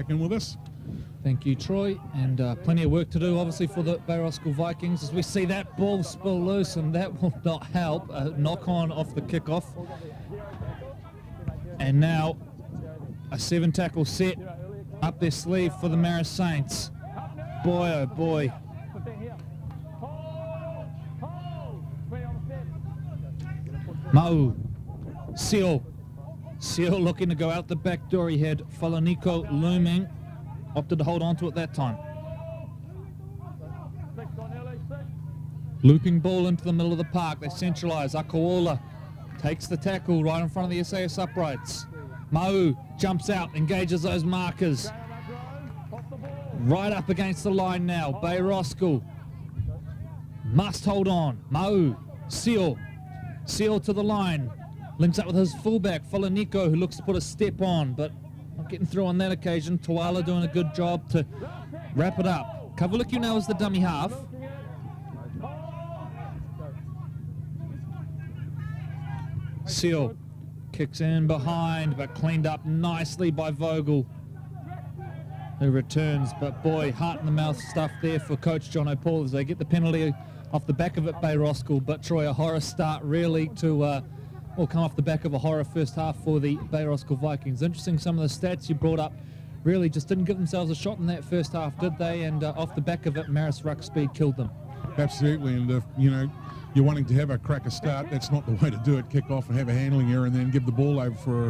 back in with us. Thank you, Troy, and plenty of work to do, obviously, for the Bay Roskill Vikings as we see that ball spill loose, and that will not help. A knock-on off the kickoff. And now a 7-tackle set up their sleeve for the Marist Saints. Boy, oh boy. Mau. Seal looking to go out the back door. He had Faloniko looming. Opted to hold on to it that time. Looping ball into the middle of the park. They centralise. Akawola takes the tackle right in front of the SAS uprights. Mau jumps out, engages those markers. Right up against the line now. Bay Roskill must hold on. Mau. Seal to the line. Links up with his fullback, Faloniko, who looks to put a step on, but not getting through on that occasion. Tuala doing a good job to wrap it up. Kavaliku now is the dummy half. Seal kicks in behind, but cleaned up nicely by Vogel, who returns. But boy, heart-in-the-mouth stuff there for Coach John O'Paul as they get the penalty off the back of it, Bay Roskill. But Troy, a horror start really to come off the back of a horror first half for the Bay Roskill Vikings. Interesting, some of the stats you brought up really just didn't give themselves a shot in that first half, did they? And off the back of it, Marist ruck speed killed them. Absolutely, and if you're wanting to have a cracker start, that's not the way to do it. Kick off and have a handling error and then give the ball over for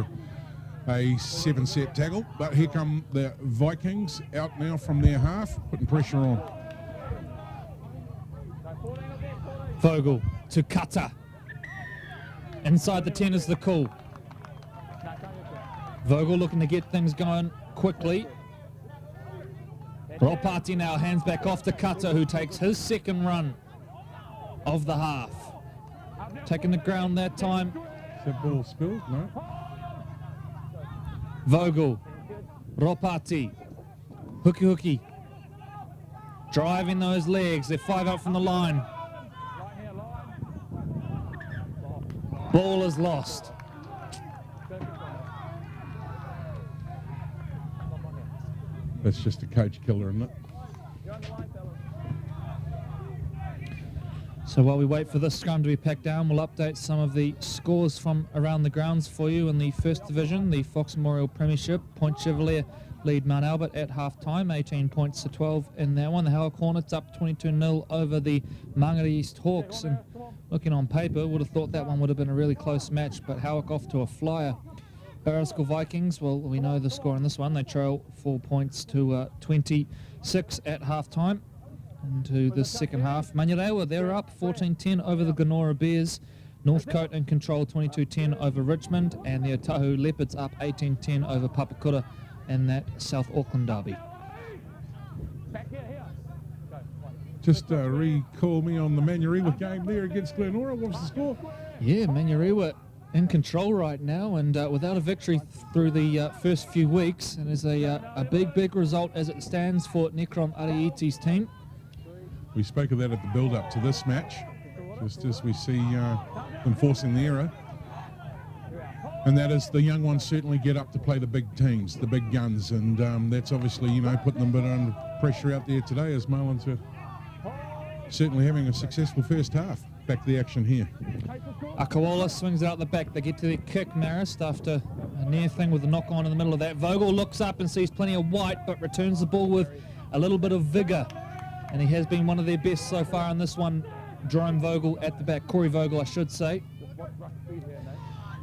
a 7-set tackle. But here come the Vikings out now from their half, putting pressure on. Vogel to Cutter. Inside the 10 is the call. Vogel looking to get things going quickly. Ropati now hands back off to Cutter, who takes his second run of the half. Taking the ground that time. Is that ball spilled? No. Vogel. Ropati. Hooky. Driving those legs. They're 5 out from the line. Ball is lost. That's just a coach killer, isn't it? So while we wait for this scrum to be packed down, we'll update some of the scores from around the grounds for you. In the First Division, the Fox Memorial Premiership, Point Chevalier lead Mount Albert at half-time, 18 points to 12 in that one. The Howard Hornets up 22-0 over the Mangere East Hawks. And looking on paper, would have thought that one would have been a really close match, but Howard off to a flyer. Bay Roskill Vikings, well, we know the score in this one. They trail 4 points to 26 at half-time. Into the second half. Manurewa, they're up 14-10 over the Ganora Bears. Northcote in control 22-10 over Richmond, and the Otahu Leopards up 18-10 over Papakura in that South Auckland derby. Just recall me on the Manurewa game there against Glenora. What was the score? Yeah, Manurewa in control right now, and without a victory through the first few weeks, and is a big result as it stands for Nekrom Ariiti's team. We spoke of that at the build-up to this match, just as we see them forcing the error. And that is the young ones certainly get up to play the big teams, the big guns, and that's obviously, putting them a bit under pressure out there today as Marlins are certainly having a successful first half. Back to the action here. Akawola swings out the back. They get to their kick, Marist, after a near thing with a knock-on in the middle of that. Vogel looks up and sees plenty of white, but returns the ball with a little bit of vigour. And he has been one of their best so far in this one. Jerome Vogel at the back. Corey Vogel, I should say.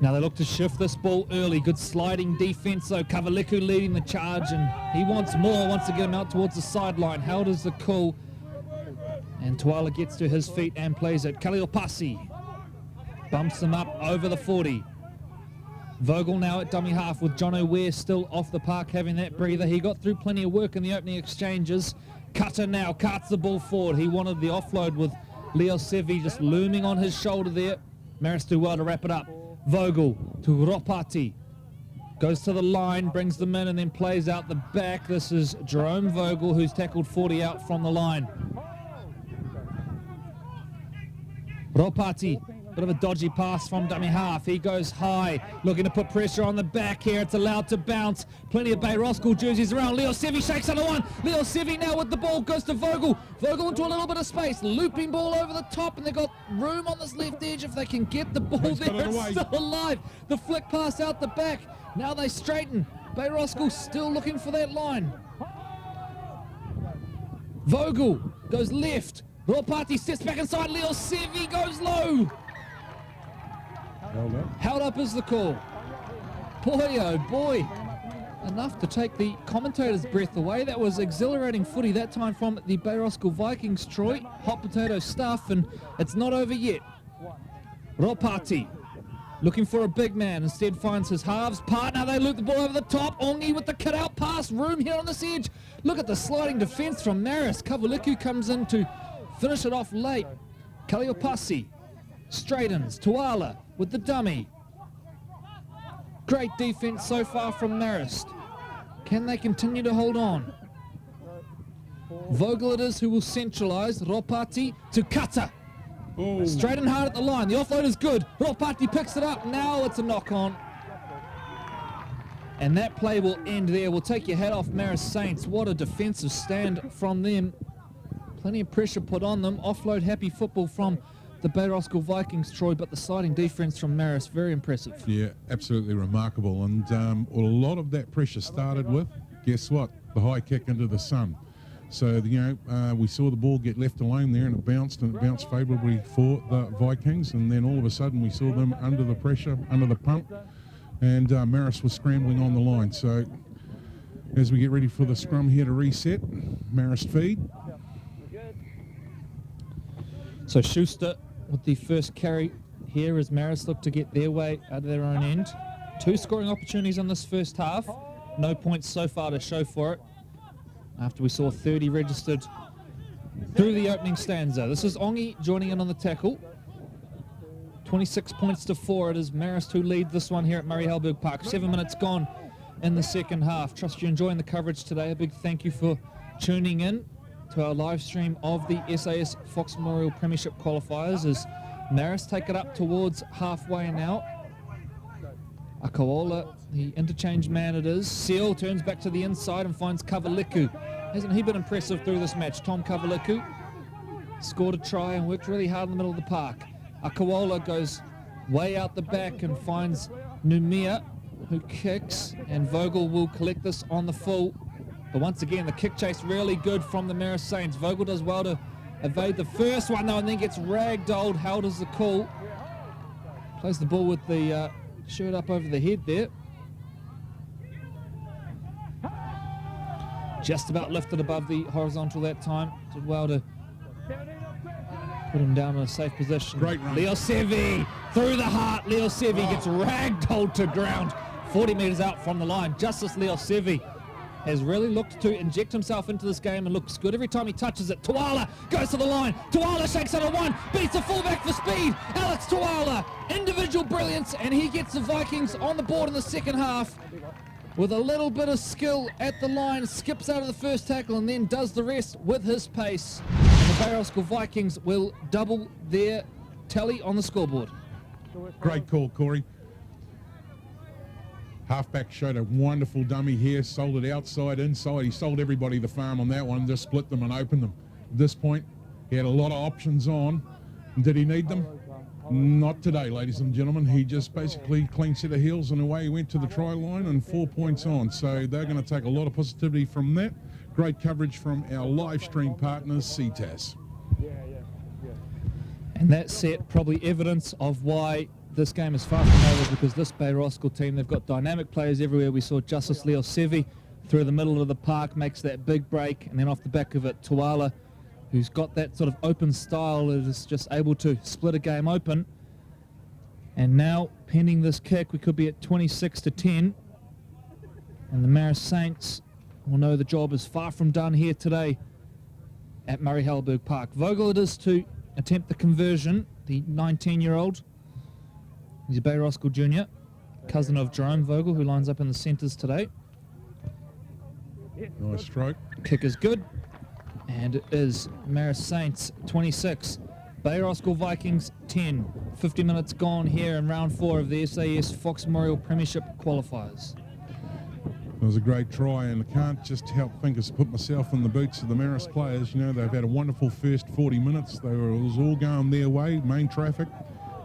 Now they look to shift this ball early. Good sliding defence, though. Kavaliku leading the charge, and he wants more, wants to get him out towards the sideline. Held is the call. And Tuala gets to his feet and plays it. Khalil Pasi bumps him up over the 40. Vogel now at dummy half with John O'Ware still off the park having that breather. He got through plenty of work in the opening exchanges. Cutter now carts the ball forward. He wanted the offload with Leo Sevi just looming on his shoulder there. Marist do well to wrap it up. Vogel to Ropati. Goes to the line, brings them in and then plays out the back. This is Jerome Vogel who's tackled 40 out from the line. Ropati Bit of a dodgy pass from dummy half. He goes high, looking to put pressure on the back here. It's allowed to bounce. Plenty of Bay Roskill jerseys around. Leo Sevi shakes under one. Leo Sevi now with the ball goes to Vogel. Vogel into a little bit of space. Looping ball over the top, and they've got room on this left edge if they can get the ball there. It's still alive. The flick pass out the back. Now they straighten. Bay Roskill still looking for that line. Vogel goes left. Ropati steps back inside. Leo Sevi goes low. Held up is the call. Boy, oh boy. Enough to take the commentator's breath away. That was exhilarating footy, that time from the Bay Roskill Vikings, Troy. Hot potato stuff, and it's not over yet. Ropati looking for a big man, instead finds his halves partner. They loop the ball over the top. Ongi with the cut-out pass. Room here on this edge. Look at the sliding defence from Marist. Kavaliku comes in to finish it off late. Kaliopasi straightens. Tuala with the dummy. Great defence so far from Marist. Can they continue to hold on? Vogel it is who will centralise. Ropati to Kata. Oh. Straight and hard at the line. The offload is good. Ropati picks it up. Now it's a knock-on. And that play will end there. We'll take your hat off, Marist Saints. What a defensive stand from them. Plenty of pressure put on them. Offload happy football from the Bay Roskill Vikings, Troy, but the sliding defence from Marist, very impressive. Yeah, absolutely remarkable. And well, a lot of that pressure started with, guess what? The high kick into the sun. So, we saw the ball get left alone there, and it bounced favourably for the Vikings. And then all of a sudden we saw them under the pressure, under the pump, and Marist was scrambling on the line. So as we get ready for the scrum here to reset, Marist feed. So Schuster with the first carry here as Marist look to get their way out of their own end. 2 scoring opportunities on this first half. No points so far to show for it, after we saw 30 registered through the opening stanza. This is Ongi joining in on the tackle. 26 points to 4. It is Marist who lead this one here at Murray Halberg Park. 7 minutes gone in the second half. Trust you're enjoying the coverage today. A big thank you for tuning in to our live stream of the SAS Fox Memorial Premiership qualifiers as Marist take it up towards halfway now. Akaola, the interchange man it is. Seal turns back to the inside and finds Kavaliku. Hasn't he been impressive through this match? Tom Kavaliku scored a try and worked really hard in the middle of the park. Akaola goes way out the back and finds Numia, who kicks, and Vogel will collect this on the full. But once again, the kick chase really good from the Marist Saints. Vogel does well to evade the first one though, and then gets ragdolled. Held as the call. Plays the ball with the shirt up over the head there. Just about lifted above the horizontal that time. Did well to put him down in a safe position. Great run. Leo Sevi through the heart. Leo Sevi gets ragdolled to ground. 40 metres out from the line. Justice Leo Sevi has really looked to inject himself into this game and looks good every time he touches it. Tuala goes to the line. Tuala shakes out a one, beats the fullback for speed. Alex Tuala, individual brilliance, and he gets the Vikings on the board in the second half with a little bit of skill at the line, skips out of the first tackle and then does the rest with his pace. And the Bay Roskill Vikings will double their tally on the scoreboard. Great call, Corey. Halfback showed a wonderful dummy here, sold it outside, inside. He sold everybody the farm on that one, just split them and opened them. At this point, he had a lot of options on. Did he need them? Not today, ladies and gentlemen. He just basically clean set of heels and away he went to the try line and 4 points on. So they're going to take a lot of positivity from that. Great coverage from our live stream partners, CTAS. And that set probably evidence of why this game is far from over, because this Bay Roskill team, they've got dynamic players everywhere. We saw Justice Leo Sevi through the middle of the park, makes that big break, and then off the back of it, Tuala, who's got that sort of open style, is just able to split a game open. And now, pending this kick, we could be at 26-10. And the Marist Saints will know the job is far from done here today at Murray Halberg Park. Vogel it is to attempt the conversion, the 19-year-old. He's a Bay Roskill junior, cousin of Jerome Vogel, who lines up in the centres today. Nice stroke. Kick is good, and it is Marist Saints 26, Bay Roskill Vikings 10. 50 minutes gone here in round 4 of the SAS Fox Memorial Premiership qualifiers. It was a great try, and I can't just help think as put myself in the boots of the Marist players. You know, they've had a wonderful first 40 minutes. It was all going their way, main traffic.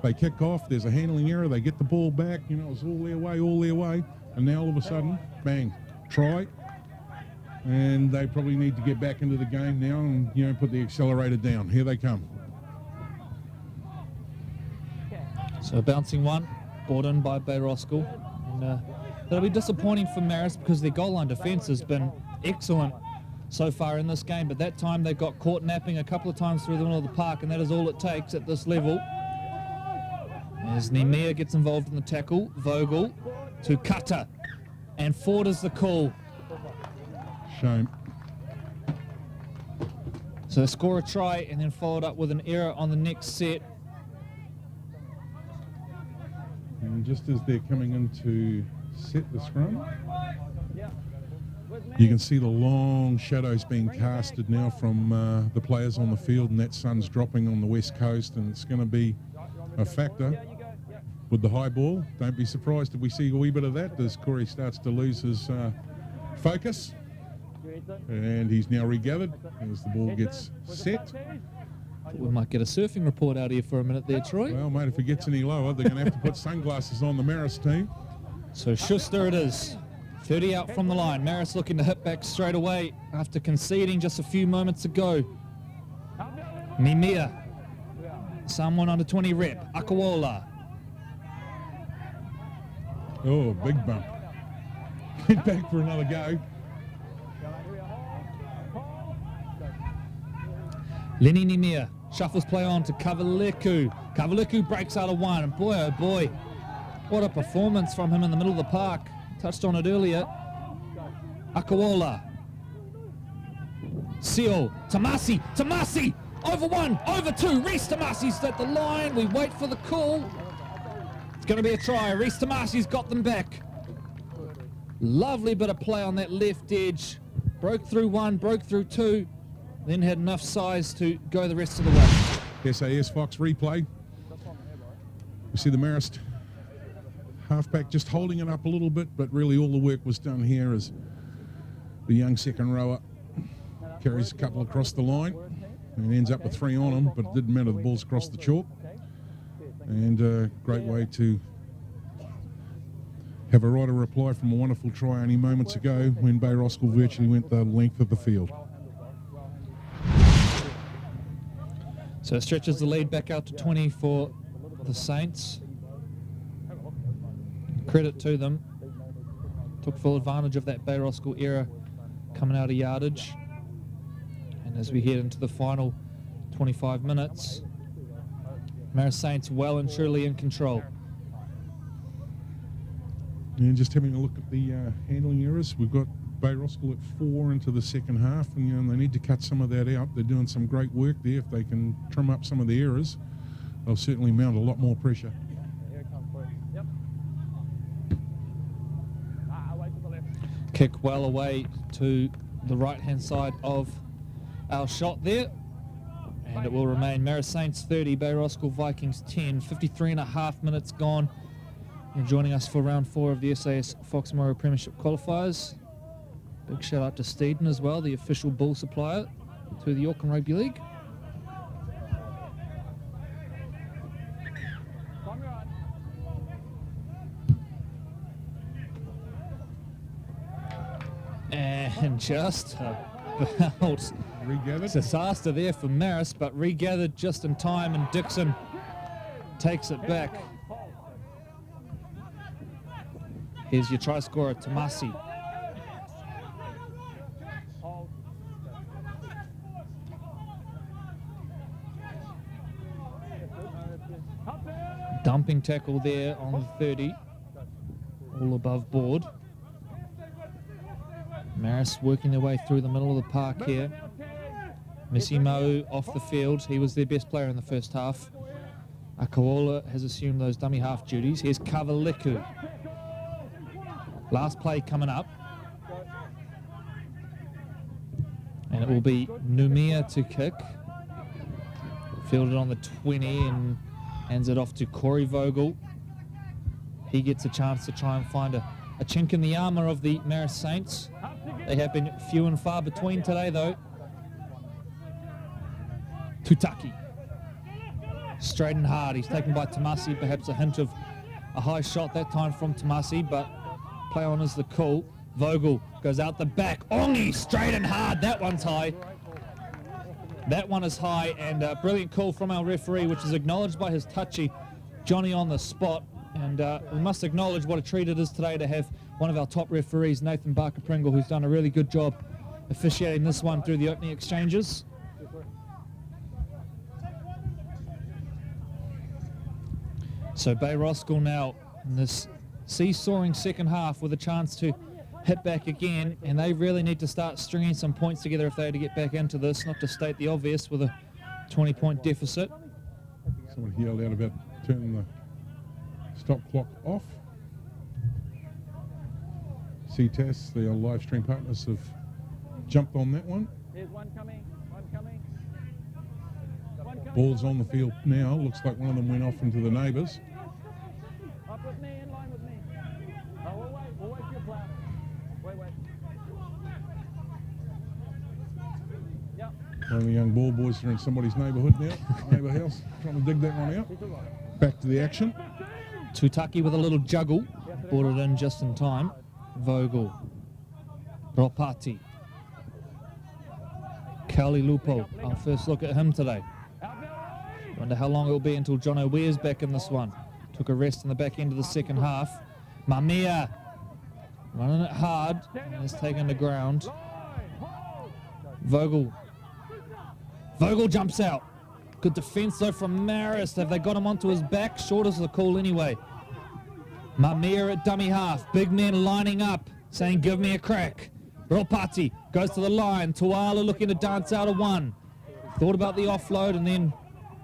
They kick off, there's a handling error, they get the ball back, you know, it's all their way. And now all of a sudden, bang, try. And they probably need to get back into the game now and, you know, put the accelerator down. Here they come. So a bouncing one, brought in by Bay Roskill. And that'll be disappointing for Marist because their goal line defence has been excellent so far in this game, but that time they got caught napping a couple of times through the middle of the park, and that is all it takes at this level. As Nemea gets involved in the tackle, Vogel to Cutter, and Ford is the call. Shame. So they score a try and then followed up with an error on the next set. And just as they're coming in to set the scrum, you can see the long shadows being casted now from the players on the field, and that sun's dropping on the west coast, and it's going to be a factor with the high ball. Don't be surprised if we see a wee bit of that as Corey starts to lose his focus. And he's now regathered as the ball gets set. We might get a surfing report out here for a minute there, Troy. Well, mate, if it gets any lower, they're going to have to put sunglasses on the Marist team. So Schuster it is. 30 out from the line. Marist looking to hit back straight away after conceding just a few moments ago. Nemea. Someone under 20 rep. Akawola. Oh, big bump. Get back for another go. Lenny Nemea shuffles play on to Kavaliku. Kavaliku breaks out of one, and boy, oh boy, what a performance from him in the middle of the park. Touched on it earlier. Akawola. Seal. Tamasi. Over one, over two. Reese Tamasi's at the line. We wait for the call. It's going to be a try. Reese Tamasi's got them back. Lovely bit of play on that left edge. Broke through one, broke through two. Then had enough size to go the rest of the way. SAS Fox replay. We see the Marist halfback just holding it up a little bit, but really all the work was done here as the young second rower carries a couple across the line and ends up with 3 on him, but it didn't matter, the ball's across the chalk. And a great way to have a right of reply from a wonderful try only moments ago when Bay Roskill virtually went the length of the field. So it stretches the lead back out to 20 for the Saints. Credit to them. Took full advantage of that Bay Roskill error coming out of yardage. And as we head into the final 25 minutes, Marist Saints well and truly in control. And just having a look at the handling errors, we've got Bay Roskill at 4 into the second half, and you know, they need to cut some of that out. They're doing some great work there. If they can trim up some of the errors, they'll certainly mount a lot more pressure. Kick well away to the right-hand side of our shot there. And it will remain Marist Saints 30, Bay Roskill Vikings 10, 53 and a half minutes gone. And joining us for round 4 of the SAS Fox Memorial Premiership qualifiers. Big shout out to Steeden as well, the official ball supplier to the Auckland Rugby League. And just about Regathered. disaster there for Marist, but regathered just in time, and Dixon takes it back. Here's your try scorer, Tamasi. Dumping tackle there on the 30, all above board. Marist working their way through the middle of the park here. Missimo off the field. He was their best player in the first half. Akawola has assumed those dummy half duties. Here's Kavaliku. Last play coming up. And it will be Numia to kick. Fielded on the 20 and hands it off to Corey Vogel. He gets a chance to try and find a chink in the armour of the Marist Saints. They have been few and far between today, though. Tutaki. Straight and hard. He's taken by Tamasi. Perhaps a hint of a high shot that time from Tamasi, but play on is the call. Vogel goes out the back. Ongi, straight and hard. That one's high. That one is high, and a brilliant call from our referee, which is acknowledged by his touchy, Johnny, on the spot. And we must acknowledge what a treat it is today to have one of our top referees, Nathan Barker-Pringle, who's done a really good job officiating this one through the opening exchanges. So Bay Roskill now in this seesawing second half with a chance to hit back again, and they really need to start stringing some points together if they are to get back into this, not to state the obvious with a 20-point deficit. Someone yelled out about turning the stop clock off. CTAS, the live stream partners, have jumped on that one. Here's one coming. Ball's on the field now. Looks like one of them went off into the neighbours. Up with me, in line with me. Oh, we'll wait for your plan. Wait. Yep. One of the young ball boys are in somebody's neighbourhood now, neighbour house, trying to dig that one out. Back to the action. Tutaki with a little juggle, brought it in just in time. Vogel, Ropati, Kauli Lupo, our first look at him today. Wonder how long it will be until John O'Weir's back in this one. Took a rest in the back end of the second half. Mamia running it hard and has taken the ground. Vogel jumps out. Good defence though from Marist. Have they got him onto his back? Short is the call anyway. Mamia at dummy half. Big men lining up, saying give me a crack. Ropati goes to the line. Tuala looking to dance out of one. Thought about the offload and then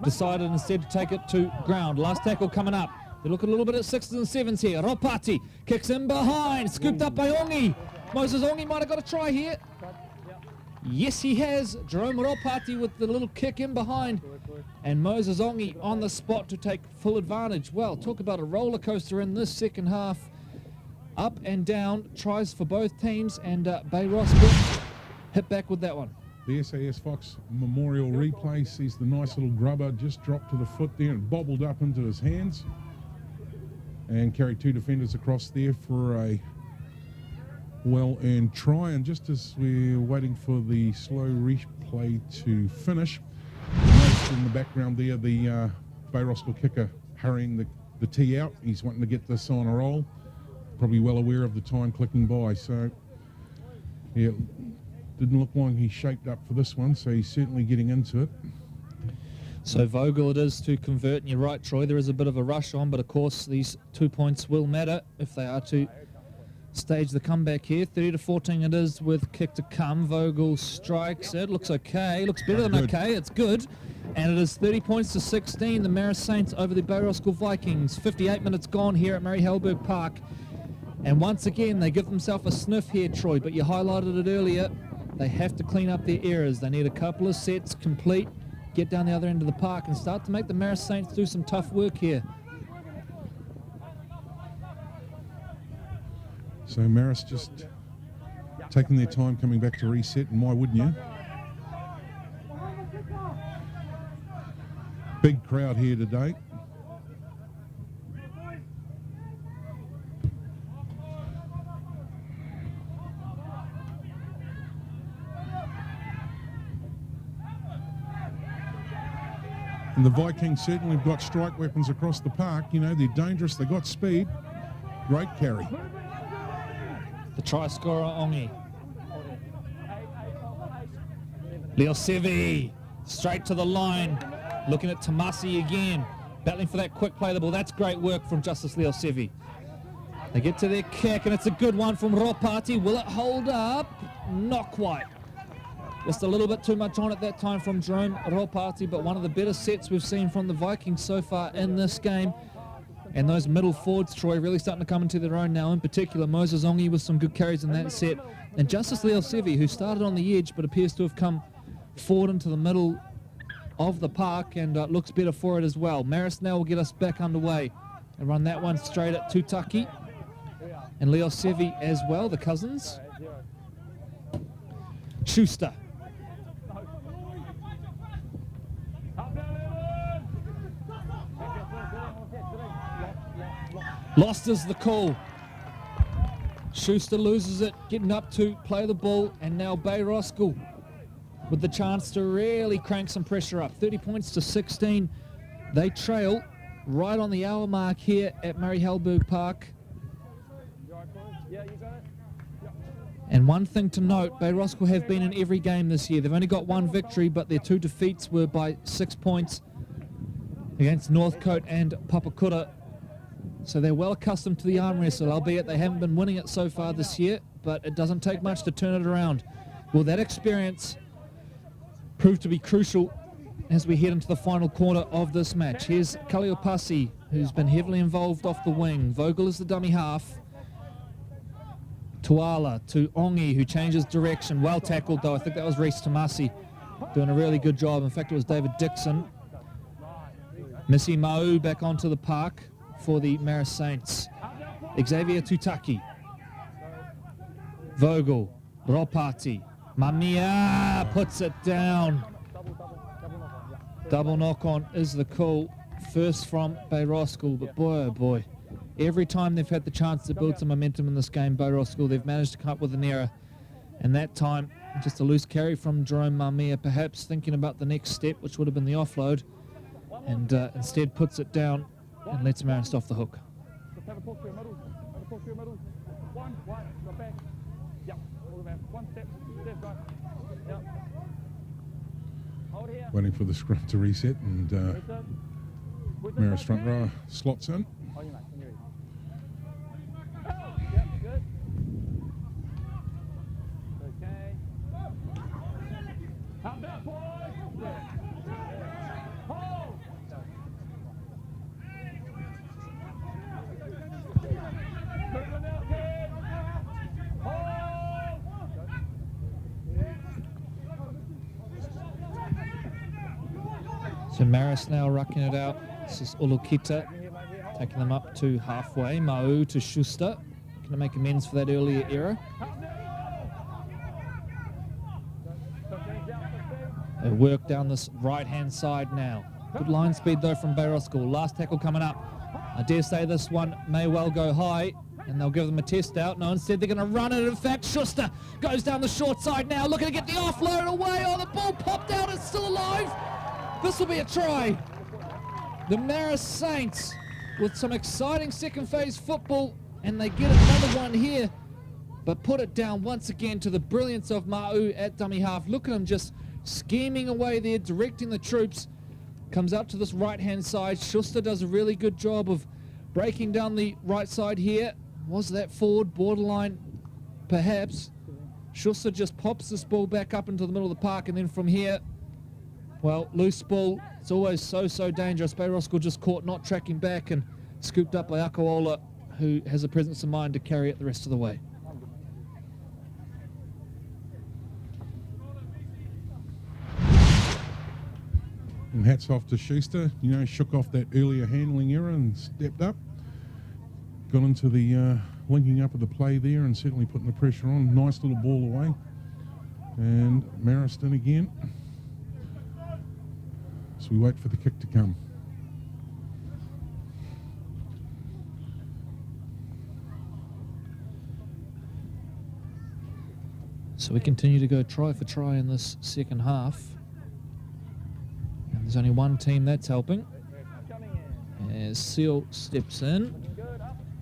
decided instead to take it to ground. Last tackle coming up. They look a little bit at 6s and 7s here. Ropati kicks in behind. Scooped up by Ongi. Moses Ongi might have got a try here. Yes, he has. Jerome Ropati with the little kick in behind. And Moses Ongi on the spot to take full advantage. Well, talk about a roller coaster in this second half. Up and down. Tries for both teams. And Bay Roskill hit back with that one. The SAS Fox Memorial replay sees the nice little grubber just drop to the foot there and bobbled up into his hands. And carried two defenders across there for a well-earned try. And just as we're waiting for the slow replay to finish, noticed in the background there the Bay Roskill kicker hurrying the tee out. He's wanting to get this on a roll. Probably well aware of the time clicking by. So, yeah, didn't look like he's shaped up for this one, so he's certainly getting into it. So Vogel it is to convert, and you're right, Troy, there is a bit of a rush on, but of course these 2 points will matter if they are to stage the comeback here. 30-14 it is with kick to come. Vogel strikes it, looks okay, looks better than Good. okay, it's good. And it is 30 points to 16, the Marist Saints over the Bay Roskill Vikings. 58 minutes gone here at Murray Halberg Park. And once again, they give themselves a sniff here, Troy, but you highlighted it earlier. They have to clean up their errors. They need a couple of sets complete, get down the other end of the park and start to make the Marist Saints do some tough work here. So Marist just taking their time coming back to reset, and why wouldn't you? Big crowd here today. And the Vikings certainly have got strike weapons across the park. You know, they're dangerous, they've got speed. Great carry. The try scorer, Ongi. Leosevi, straight to the line. Looking at Tamasi again. Battling for that quick play of the ball. That's great work from Justice Leosevi. They get to their kick, and it's a good one from Ropati. Will it hold up? Not quite. Just a little bit too much on at that time from Jerome Ropati, but one of the better sets we've seen from the Vikings so far in this game. And those middle forwards, Troy, really starting to come into their own now. In particular, Moses Ongi with some good carries in that set. And Justice Leosevi, who started on the edge but appears to have come forward into the middle of the park, and looks better for it as well. Marist now will get us back underway and run that one straight at Tutaki and Leo Sevi as well, the cousins. Schuster. Lost is the call. Schuster loses it, getting up to play the ball, and now Bay Roskill with the chance to really crank some pressure up. 30 points to 16. They trail right on the hour mark here at Murray Halberg Park. And one thing to note, Bay Roskill have been in every game this year. They've only got one victory, but their 2 defeats were by 6 points against Northcote and Papakura. So they're well accustomed to the arm wrestle, albeit they haven't been winning it so far this year, but it doesn't take much to turn it around. Will that experience prove to be crucial as we head into the final quarter of this match? Here's Kaliopasi, who's been heavily involved off the wing. Vogel is the dummy half. Tuala to Ongi, who changes direction. Well tackled, though. I think that was Reese Tamasi doing a really good job. In fact, it was David Dixon. Missy Mau back onto the park for the Marist Saints. Xavier Tutaki. Vogel. Ropati. Mamia puts it down. Double knock-on is the call. First from Bay Roskill, but boy, oh boy. Every time they've had the chance to build some momentum in this game, Bay Roskill, they've managed to come up with an error. And that time, just a loose carry from Jerome Mamia, perhaps thinking about the next step, which would have been the offload, and instead puts it down and lets Marist off the hook. Waiting for the scrum to reset, and Marist front row slots in. So Marist now rucking it out. This is Ulukita taking them up to halfway. Mau to Schuster. Going to make amends for that earlier error. They work down this right-hand side now. Good line speed, though, from Bay Roskill. Last tackle coming up. I dare say this one may well go high, and they'll give them a test out. No, instead they're going to run it. In fact, Schuster goes down the short side now, looking to get the offload away. Oh, the ball popped out. It's still alive. This will be a try. The Marist Saints with some exciting second phase football, and they get another one here, but put it down once again to the brilliance of Mau at dummy half. Look at him just scheming away there, directing the troops. Comes out to this right-hand side. Schuster does a really good job of breaking down the right side here. Was that forward borderline? Perhaps. Schuster just pops this ball back up into the middle of the park, and then from here, well, loose ball, it's always so dangerous. Bay Roskill just caught not tracking back and scooped up by Akaola, who has a presence of mind to carry it the rest of the way. And hats off to Schuster, you know, shook off that earlier handling error and stepped up. Got into the linking up of the play there and certainly putting the pressure on. Nice little ball away. And Marist in again. So we wait for the kick to come. So we continue to go try for try in this second half. And there's only one team that's helping. As Seal steps in,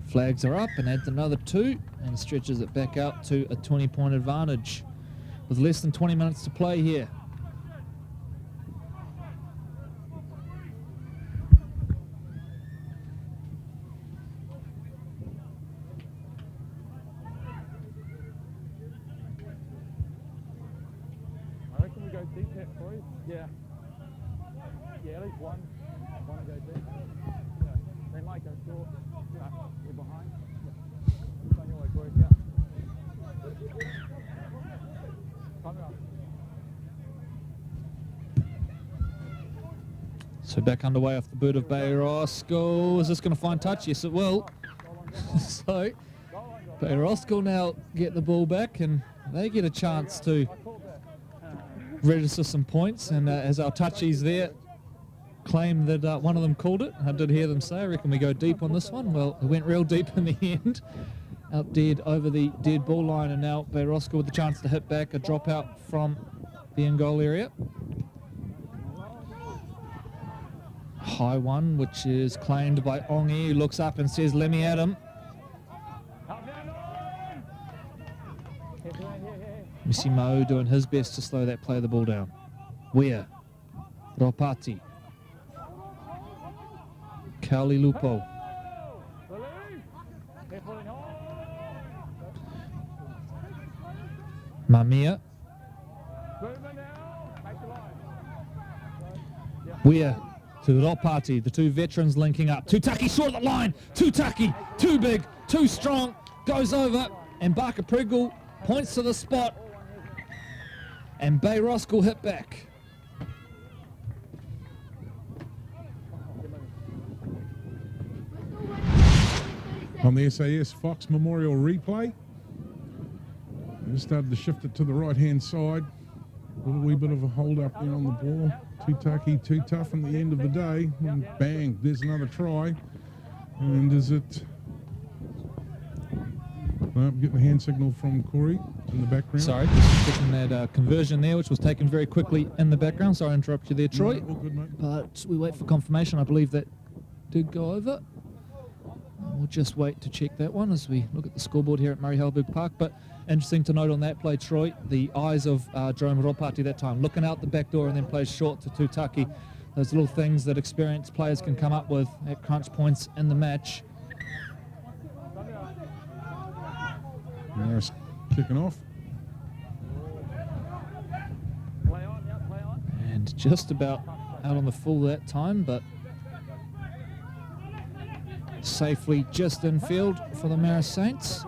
flags are up and adds another 2 and stretches it back out to a 20-point advantage with less than 20 minutes to play here. Yeah. Yeah, at least one go deep. Yeah. They might go short. No, you're behind. Yeah. It's on your way, boys. Yeah. Come on. So back underway off the boot of Bay Roskill. Is this going to find touch? Yes, it will. So Bay Roskill now get the ball back, and they get a chance to register some points. And as our touchies there claim that one of them called it, I did hear them say, I reckon we go deep on this one. Well, it went real deep in the end. Out dead over the dead ball line, and now Bay Roskill with the chance to hit back a dropout from the in-goal area. High one, which is claimed by Ongi, who looks up and says, let me at him. Missy Mo doing his best to slow that play of the ball down. Wea, Ropati, Kauli Lupo, Mamia, Wea to Ropati, the two veterans linking up. Tutaki short of the line. Tutaki, too big, too strong, goes over, and Barker Pringle points to the spot, and Bay Roskill hit back. On the SAS Fox Memorial replay, we started to shift it to the right-hand side. A wee bit of a hold up there on the ball. Tutaki too tough in the end of the day. And bang, there's another try. And is it... No, getting the hand signal from Corey in the background. Sorry, just checking that conversion there, which was taken very quickly in the background. Sorry to interrupt you there, Troy. No, all good, mate. But we wait for confirmation. I believe that did go over. We'll just wait to check that one as we look at the scoreboard here at Murray Halberg Park. But interesting to note on that play, Troy, the eyes of Jerome Ropati that time, looking out the back door and then plays short to Tutaki. Those little things that experienced players can come up with at crunch points in the match. Marist kicking off. And just about out on the full that time, but safely just in field for the Marist Saints.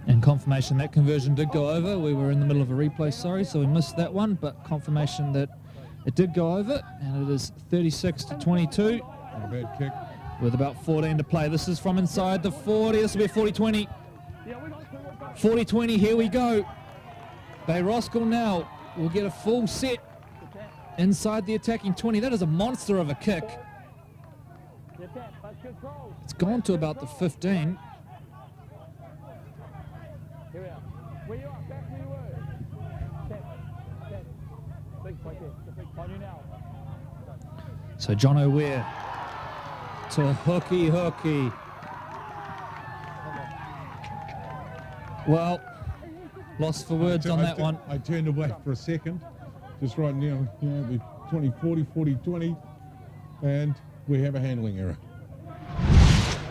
And confirmation that conversion did go over. We were in the middle of a replay, sorry, so we missed that one, but confirmation that it did go over, and it is 36-22. Not a bad kick. With about 14 to play. This is from inside the 40. This will be a 40-20. 40-20, here we go. Bay Roskill now will get a full set inside the attacking 20. That is a monster of a kick. It's gone to about the 15. So John O'Ware to hooky. Well, lost for words on that one. I turned away for a second, just right now, you know, the 20-40, 40-20, and we have a handling error.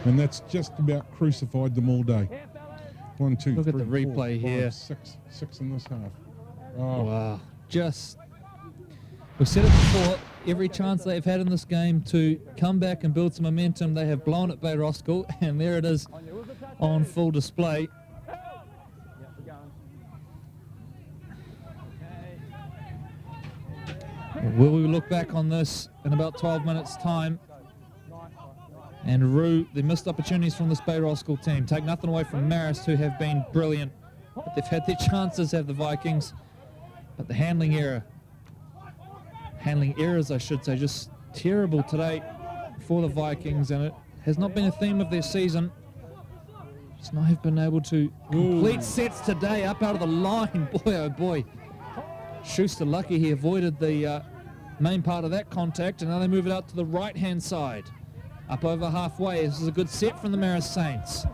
And that's just about crucified them all day. 1, 2, Look 3, at the replay 4, 5, here. 6 in this half. Oh. Wow. We've said it before, every chance they've had in this game to come back and build some momentum, they have blown at Bay Roskill, and there it is on full display. Will we look back on this in about 12 minutes' time and rue the missed opportunities from this Bay Roskill team? Take nothing away from Marist, who have been brilliant, but they've had their chances, have the Vikings. But the handling errors, I should say, just terrible today for the Vikings, and it has not been a theme of their season. Just not have been able to complete sets today up out of the line. Boy, oh boy. Schuster lucky he avoided the main part of that contact, and now they move it out to the right-hand side. Up over halfway. This is a good set from the Marist Saints,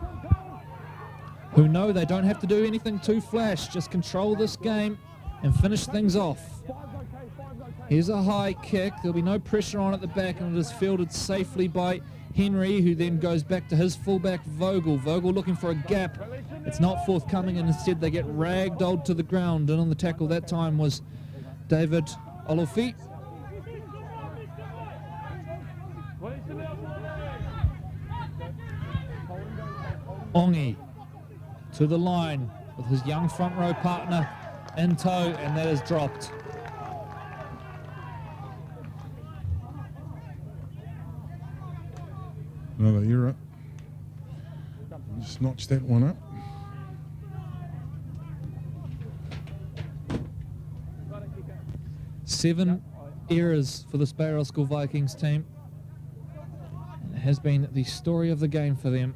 who know they don't have to do anything too flash, just control this game and finish things off. Here's a high kick. There'll be no pressure on at the back, and it is fielded safely by Henry, who then goes back to his fullback Vogel. Vogel looking for a gap. It's not forthcoming, and instead they get ragdolled to the ground, and on the tackle that time was David Olofi. Ongi to the line with his young front row partner in tow, and that is dropped. Another error. Just notched that one up. Seven errors for this Bay Roskill Vikings team. And it has been the story of the game for them.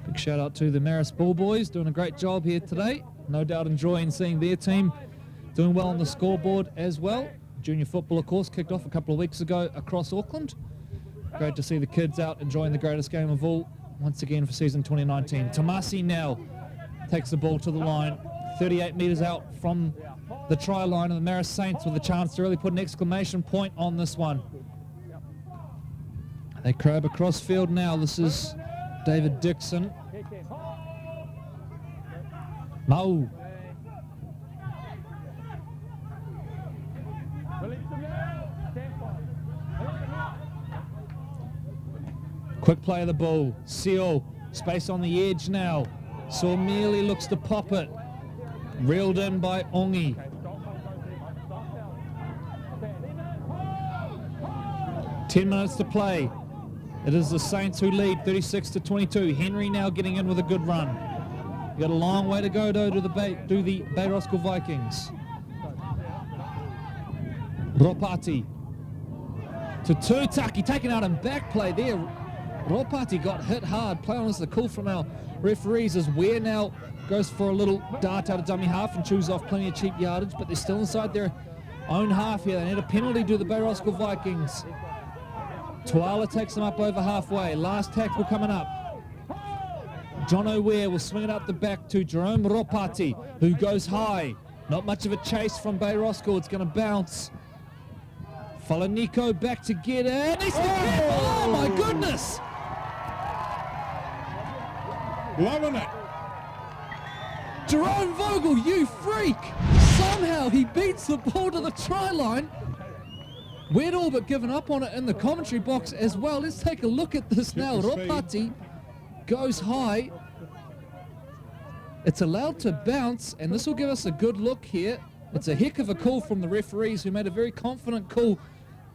Big shout out to the Marist Bull boys, doing a great job here today. No doubt enjoying seeing their team doing well on the scoreboard as well. Junior football, of course, kicked off a couple of weeks ago across Auckland. Great to see the kids out enjoying the greatest game of all once again for season 2019. Tomasi now takes the ball to the line, 38 metres out from the try line of the Marist Saints, with a chance to really put an exclamation point on this one. They crab across field now. This is David Dixon. Mau. Quick play of the ball. Seal, space on the edge now. Sormeli looks to pop it. Reeled in by Ongi. Ten minutes to play. It is the Saints who lead 36-22. Henry now getting in with a good run. You got a long way to go though to the Bay Roskill Vikings. Ropati to Tutaki, taken out in back play there. Ropati got hit hard. Play on is the call from our referees as Ware now goes for a little dart out of dummy half and chews off plenty of cheap yardage, but they're still inside their own half here. They need a penalty to the Bay Roskill Vikings. Tuala takes them up over halfway. Last tackle coming up. John O'Ware will swing it up the back to Jerome Ropati, who goes high. Not much of a chase from Bay Roskill. It's going to bounce. Falanico back to get it. He's oh my goodness! Loving it. Jerome Vogel, you freak! Somehow he beats the ball to the try line. We'd all but given up on it in the commentary box as well. Let's take a look at this now. Ropati goes high. It's allowed to bounce, and this will give us a good look here. It's a heck of a call from the referees, who made a very confident call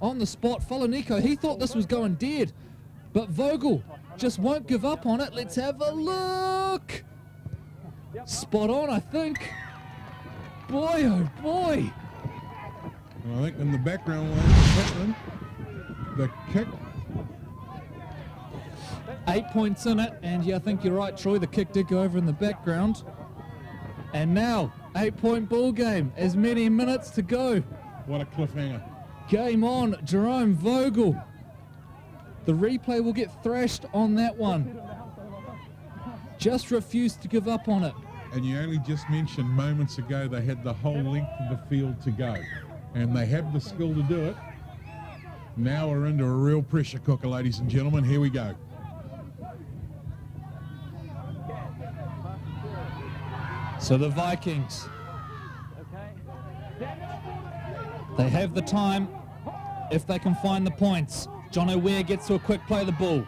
on the spot. Falanico, he thought this was going dead, but Vogel just won't give up on it. Let's have a look. Spot on, I think. Boy, oh boy. And I think in the background, the kick. 8 points in it, and yeah, I think you're right, Troy. The kick did go over in the background. And now, 8-point ball game. As many minutes to go. What a cliffhanger. Game on, Jerome Vogel. The replay will get thrashed on that one. Just refused to give up on it. And you only just mentioned moments ago they had the whole length of the field to go. And they have the skill to do it. Now we're into a real pressure cooker, ladies and gentlemen. Here we go. So the Vikings, they have the time if they can find the points. John O'Ware gets to a quick play of the ball.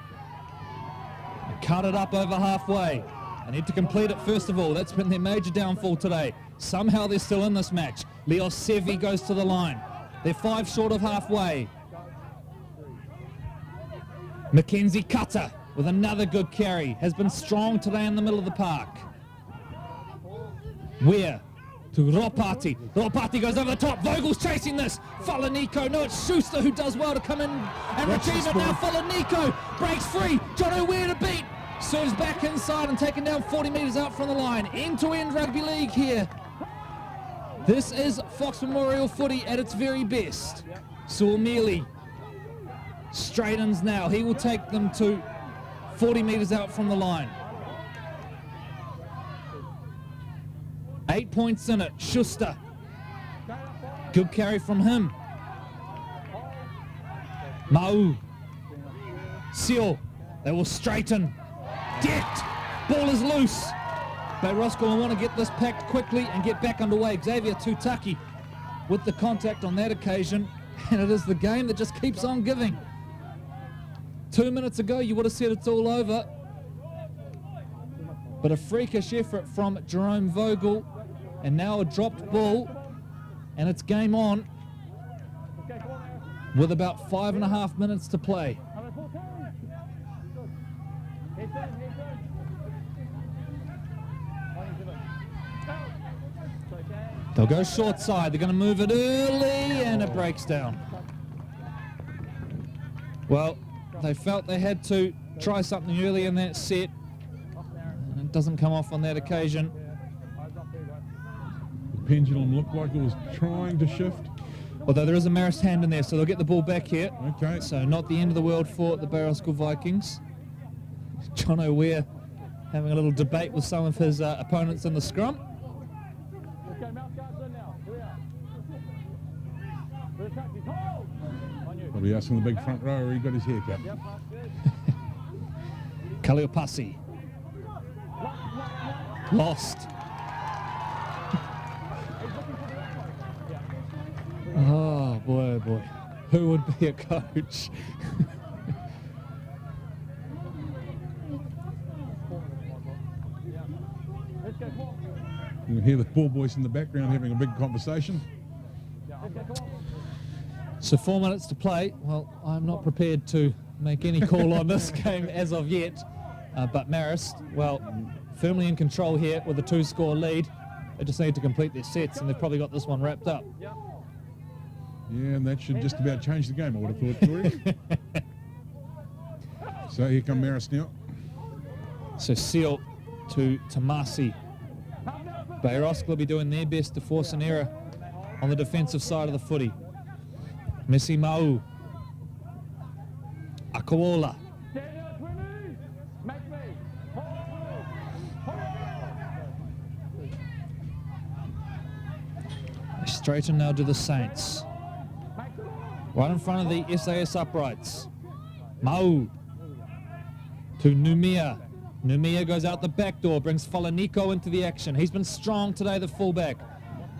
Cut it up over halfway. They need to complete it first of all. That's been their major downfall today. Somehow they're still in this match. Leo Sevi goes to the line. They're 5 short of halfway. Mackenzie Cutter with another good carry. Has been strong today in the middle of the park. Ware to Ropati. Ropati goes over the top. Vogel's chasing this. Falanico. No, it's Schuster who does well to come in and retrieve it now. Falanico breaks free. John O'Ware to beat. Serves back inside and taken down 40 metres out from the line. End-to-end rugby league here. This is Fox Memorial footy at its very best. Sormeli straightens now. He will take them to 40 metres out from the line. 8 points in it. Schuster. Good carry from him. Mau. Seal. They will straighten. Decked. Ball is loose. Bay Roskill will want to get this packed quickly and get back underway. Xavier Tutaki with the contact on that occasion. And it is the game that just keeps on giving. 2 minutes ago, you would have said it's all over. But a freakish effort from Jerome Vogel, and now a dropped ball, and it's game on with about 5.5 minutes to play. They'll go short side. They're going to move it early, and it breaks down. Well, they felt they had to try something early in that set, and it doesn't come off on that occasion. The pendulum looked like it was trying to shift. Although there is a Marist hand in there, so they'll get the ball back here. Okay. So not the end of the world for the Bay Roskill Vikings. John O'Weir having a little debate with some of his opponents in the scrum. Probably asking the big front rower, he got his haircut. Kaliopasi. Lost. Oh boy, oh boy. Who would be a coach? You can hear the poor boys in the background having a big conversation. So 4 minutes to play. Well, I'm not prepared to make any call on this game as of yet. But Marist, well, firmly in control here with a 2-score lead. They just need to complete their sets, and they've probably got this one wrapped up. Yeah, and that should just about change the game, I would have thought, Corey. So here come Marist now. So Seal to Tamasi. Bay Roskill will be doing their best to force an error on the defensive side of the footy. Messi Mau. Akawola. They straighten now to the Saints. Right in front of the SAS uprights. Mau to Numia. Numia goes out the back door, brings Falaniko into the action. He's been strong today, the fullback.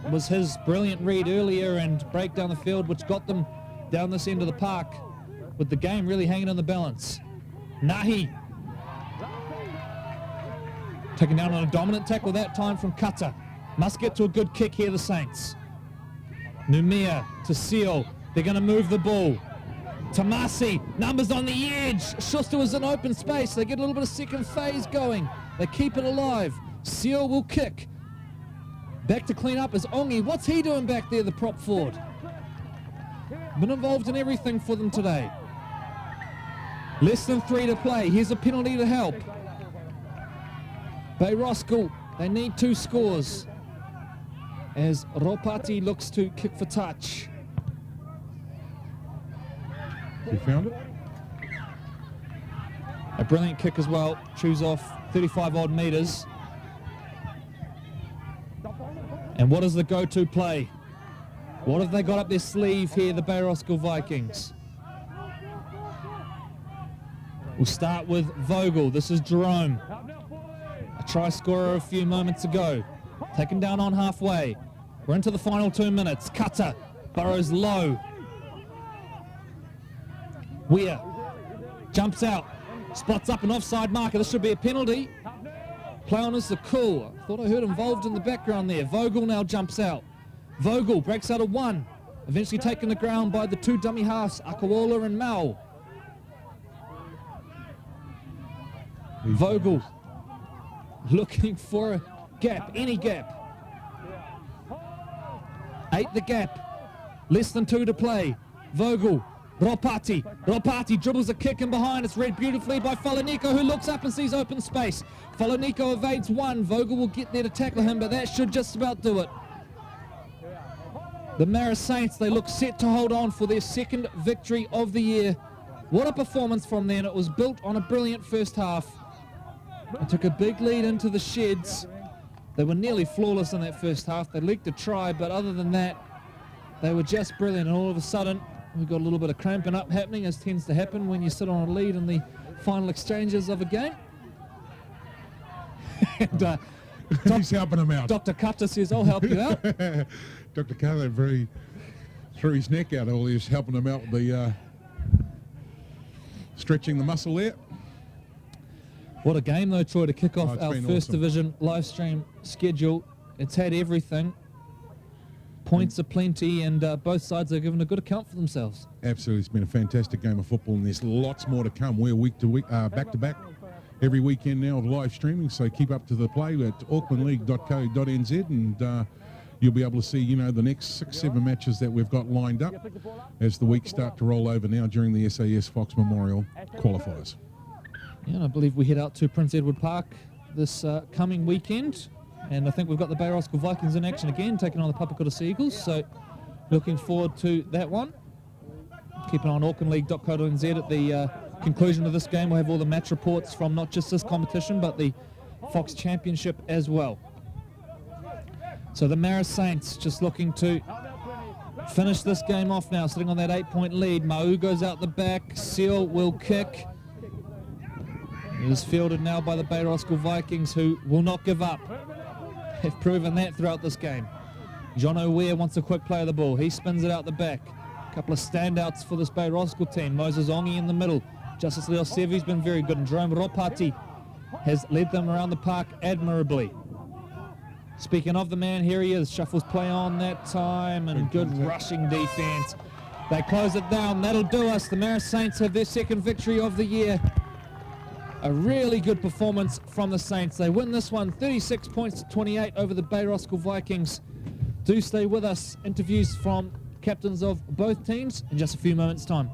It was his brilliant read earlier and break down the field, which got them down this end of the park, with the game really hanging on the balance. Nahi. Taken down on a dominant tackle that time from Kata. Must get to a good kick here, the Saints. Numia to Seal. They're going to move the ball. Tamasi, numbers on the edge. Schuster was in open space. They get a little bit of second phase going. They keep it alive. Seal will kick. Back to clean up is Ongi. What's he doing back there, the prop forward? Been involved in everything for them today. Less than 3 to play. Here's a penalty to help. Bay Roskill, they need 2 scores as Ropati looks to kick for touch. You found it? A brilliant kick as well. Chews off 35 odd metres. And what is the go-to play? What have they got up their sleeve here, the Bay Roskill Vikings? We'll start with Vogel. This is Jerome. A try scorer a few moments ago. Taken down on halfway. We're into the final 2 minutes. Cutter burrows low. Weir jumps out. Spots up an offside marker. This should be a penalty. Play on is the cool. I thought I heard involved in the background there. Vogel now jumps out. Vogel breaks out a 1. Eventually taken the ground by the 2 dummy halves, Akawola and Mal. Vogel looking for a gap, any gap. 8 the gap. Less than 2 to play. Vogel. Ropati. Ropati dribbles a kick in behind. It's read beautifully by Falaniko, who looks up and sees open space. Falaniko evades 1. Vogel will get there to tackle him, but that should just about do it. The Marist Saints, they look set to hold on for their 2nd victory of the year. What a performance from them. It was built on a brilliant first half. They took a big lead into the sheds. They were nearly flawless in that first half. They leaked a try, but other than that, they were just brilliant. And all of a sudden, we got a little bit of cramping up happening, as tends to happen when you sit on a lead in the final exchanges of a game. And He's helping him out. Dr. Cutter says, I'll help you out. Dr. Carter very threw his neck out. He was helping him out with the stretching the muscle there. What a game though, Troy, to kick off it's our been First awesome. Division live stream schedule. It's had everything. Points are plenty, and both sides are given a good account for themselves. Absolutely, it's been a fantastic game of football, and there's lots more to come. We're week to week, back to back, every weekend now of live streaming. So keep up to the play at aucklandleague.co.nz, and you'll be able to see, the next 6-7 matches that we've got lined up as the weeks start to roll over now during the SAS Fox Memorial qualifiers. Yeah, and I believe we head out to Prince Edward Park this coming weekend. And I think we've got the Bay Roskill Vikings in action again, taking on the Papakura Sea Eagles. So looking forward to that one. Keep an eye on aucklandleague.co.nz at the conclusion of this game. We'll have all the match reports from not just this competition, but the Fox Championship as well. So the Marist Saints just looking to finish this game off now, sitting on that 8-point lead. Mau goes out the back. Seal will kick. It is fielded now by the Bay Roskill Vikings, who will not give up. They've proven that throughout this game. John O'Ware wants a quick play of the ball. He spins it out the back. A couple of standouts for this Bay Roskill team. Moses Ongi in the middle. Justice Leo Sevi's been very good, and Jerome Ropati has led them around the park admirably. Speaking of the man, here he is. Shuffles play on that time, and good rushing defense. They close it down. That'll do us. The Marist Saints have their second victory of the year. A really good performance from the Saints. They win this one 36 points to 28 over the Bay Roskill Vikings. Do stay with us. Interviews from captains of both teams in just a few moments' time.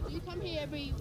Do you come here every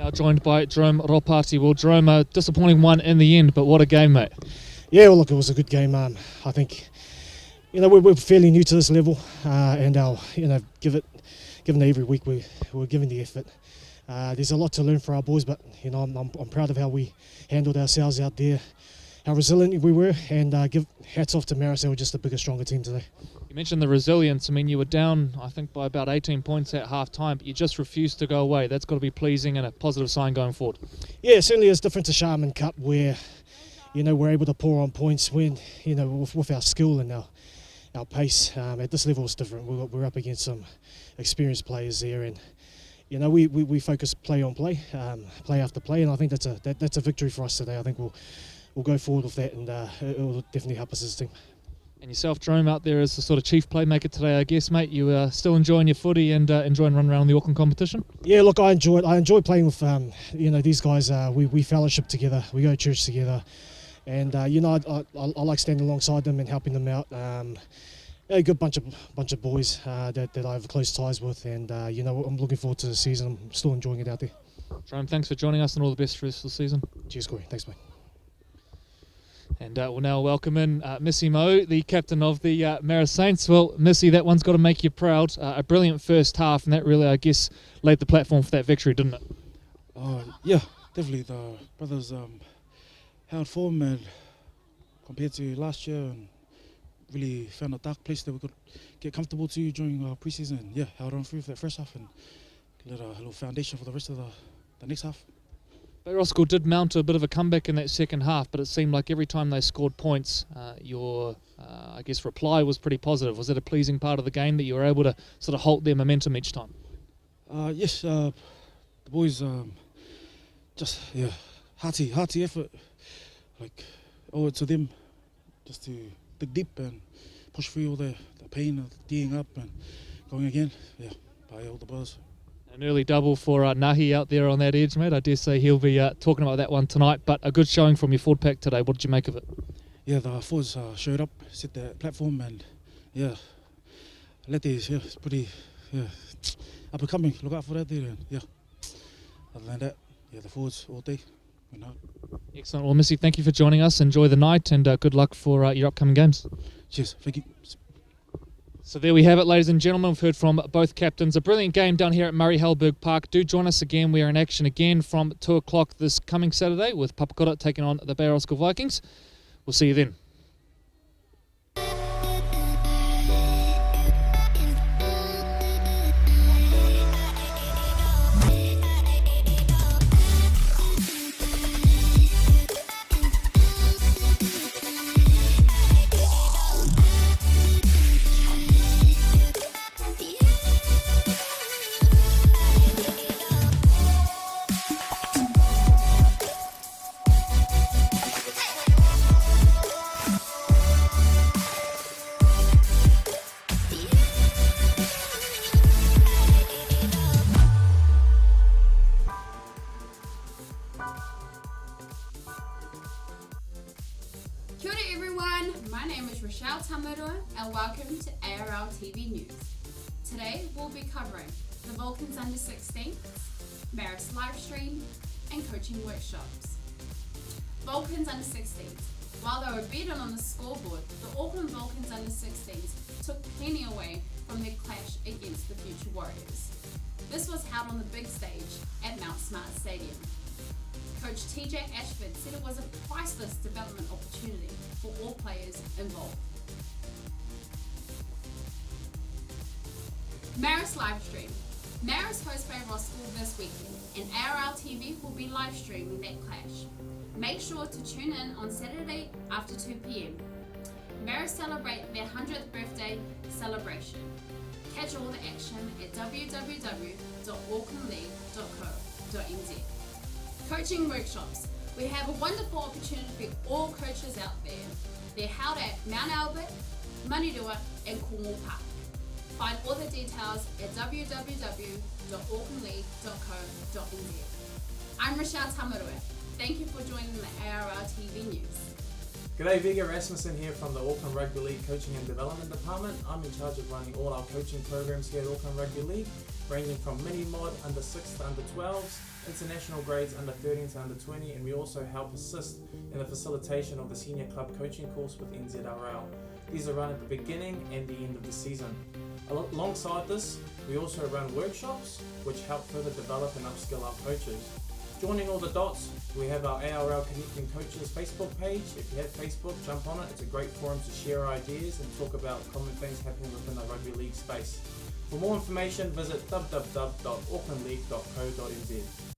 Now joined by Jerome Ropati. Well, Jerome, a disappointing one in the end, but what a game, mate. Yeah, well, look, it was a good game. I think, we're fairly new to this level, and given every week we're giving the effort. There's a lot to learn for our boys, but I'm proud of how we handled ourselves out there, how resilient we were, and give hats off to Marist. They were just a bigger, stronger team today. You mentioned the resilience. I mean, you were down, I think, by about 18 points at half-time, but you just refused to go away. That's got to be pleasing and a positive sign going forward. Yeah, it certainly is different to Sharman Cup, where we're able to pour on points when with our skill and our pace. At this level, it's different. We're up against some experienced players there, and we focus play on play, play after play, and I think that's a victory for us today. I think we'll go forward with that, and it will definitely help us as a team. And yourself, Jerome, out there as the sort of chief playmaker today, I guess, mate. You are still enjoying your footy and enjoying running around the Auckland competition? Yeah, look, I enjoy it. I enjoy playing with these guys. We fellowship together. We go to church together, and I like standing alongside them and helping them out. A good bunch of boys that I have close ties with, and I'm looking forward to the season. I'm still enjoying it out there. Jerome, thanks for joining us, and all the best for the rest of the season. Cheers, Corey. Thanks, mate. And we'll now welcome in Missy Mo, the captain of the Marist Saints. Well, Missy, that one's got to make you proud. A brilliant first half, and that really, I guess, laid the platform for that victory, didn't it? Yeah, definitely. The brothers held form, and compared to last year, and really found a dark place that we could get comfortable to during preseason. And yeah, held on through for that first half and laid a little foundation for the rest of the next half. Bay Roskill did mount a bit of a comeback in that second half, but it seemed like every time they scored points, your, I guess, reply was pretty positive. Was it a pleasing part of the game that you were able to sort of halt their momentum each time? Yes, the boys just hearty effort. Like, owe it to them just to dig deep and push through all the pain of D'ing up and going again. Yeah, by all the brothers. An early double for Nahi out there on that edge, mate. I dare say he'll be talking about that one tonight. But a good showing from your forward pack today. What did you make of it? Yeah, the forwards showed up, set the platform, and yeah, Letty's it's pretty up and coming. Look out for that there, and yeah. Other than that, yeah, the forwards all day. Excellent. Well, Missy, thank you for joining us. Enjoy the night, and good luck for your upcoming games. Cheers. Thank you. So there we have it, ladies and gentlemen. We've heard from both captains. A brilliant game down here at Murray Halberg Park. Do join us again. We are in action again from 2 o'clock this coming Saturday with Papakura taking on the Bay Roskill Vikings. We'll see you then. Kia ora everyone, my name is Rochelle Tamarua and welcome to ARL TV News. Today we'll be covering the Vulcans Under 16s, Marist livestream and coaching workshops. Vulcans Under 16s. While they were beaten on the scoreboard, the Auckland Vulcans Under 16s took plenty away from their clash against the Future Warriors. This was held on the big stage at Mount Smart Stadium. Coach TJ Ashford said it was a priceless development opportunity for all players involved. Marist livestream. Marist hosts Bay Roskill this weekend and ARL TV will be live streaming that clash. Make sure to tune in on Saturday after 2 p.m. Marist celebrate their 100th birthday celebration. Catch all the action at www.aucklandleague.co.nz. Coaching workshops. We have a wonderful opportunity for all coaches out there. They're held at Mount Albert, Marirua and Cornwall Park. Find all the details at www.aucklandleague.co.nz. I'm Rochelle Tamarua. Thank you for joining the ARL TV News. G'day, Vega Rasmussen here from the Auckland Rugby League Coaching and Development Department. I'm in charge of running all our coaching programs here at Auckland Rugby League, ranging from mini-mod under 6 to under 12s, international grades under 13 to under 20, and we also help assist in the facilitation of the senior club coaching course with NZRL. These are run at the beginning and the end of the season. Alongside this, we also run workshops which help further develop and upskill our coaches. Joining all the dots, we have our ARL Connecting Coaches Facebook page. If you have Facebook, jump on it. It's a great forum to share ideas and talk about common things happening within the rugby league space. For more information, visit www.aucklandleague.co.nz.